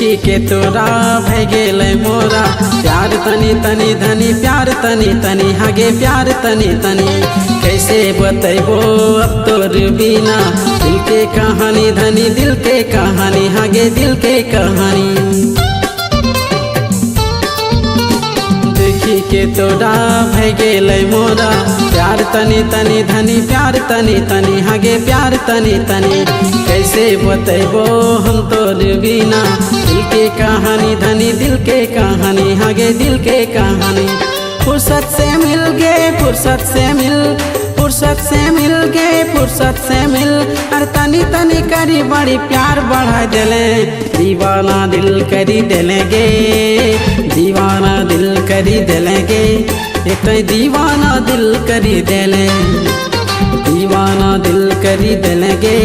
देखी के तोरा भय गेलै मोरा प्यार तनी तनी धनी प्यार तनी तनी हागे प्यार तनी तनी कैसे बतैबो अब तोर बिना दिल के कहानी धनी दिल के कहानी हागे दिल के कहानी देखी के तोरा भय गेलै मोरा प्यार तनी तनी धनी प्यार तनी तनी हागे प्यार तनी तनी कैसे बतैबो हम तोर बिना दिल के कहानी धनी दिल के कहानी हागे दिल के कहानी फुर्सत से मिल गए फुर्सत से मिल गए फुर्सत से मिल अरे तनी तनी करी बड़ी प्यार बढ़ा दिले दीवाना दिल करी दिलेगे दीवाना दिल करी दिलेगे एक दीवाना दिल करी दिले दीवाना दिल करी दिलेगे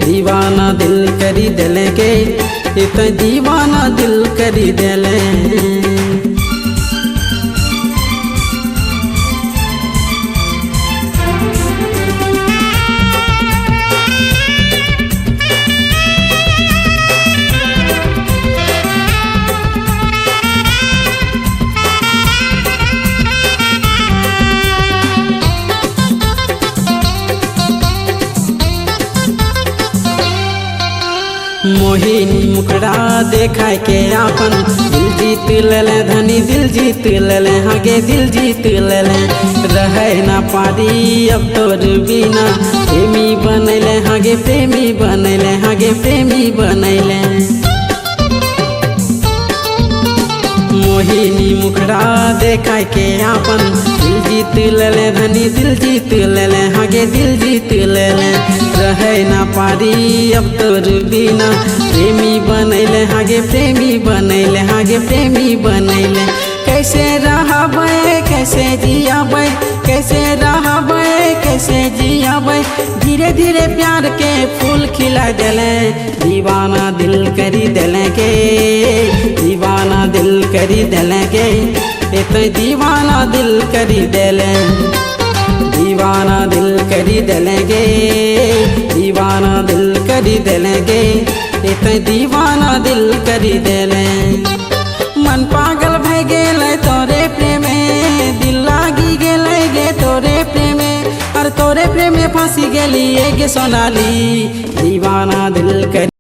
दीवाना दिल करी दिलेगे एक दीवाना दिल करी दिले मोहिनी मुखड़ा देखा के आपन दिल जीत ले धनी दिल जीत ले हागे दिल जीत ले रहे ना पारी अब तोर बिना प्रेमी बनैले हागे प्रेमी बनैले हागे प्रेमी बनैले मोहिनी मुखड़ा देखा के आपन दिल जीत ले धनी दिल जीत ले हागे दिल जीत ले रहे ना पारी अब तोर बिना प्रेमी बनैले हागे प्रेमी बनैले हागे प्रेमी बनैले कैसे रहबै कैसे जियाबै कैसे रहबै कैसे जियाबै धीरे धीरे प्यार के फूल खिला दिले दीवाना दिल करी दिलेगे दीवाना दिल करी दिलेगे एक दीवाना दिल करी दिले दीवाना दिल करी दिलेगे दीवाना दिल करी दिलेगे एक दीवाना दिल करी दिले मन पागल भय गेलै तोरे प्रेमे दिल लागी गेलै गे तोरे प्रेमे और तोरे प्रेमे फांसी गेली गे सोनाली दीवाना दिल करी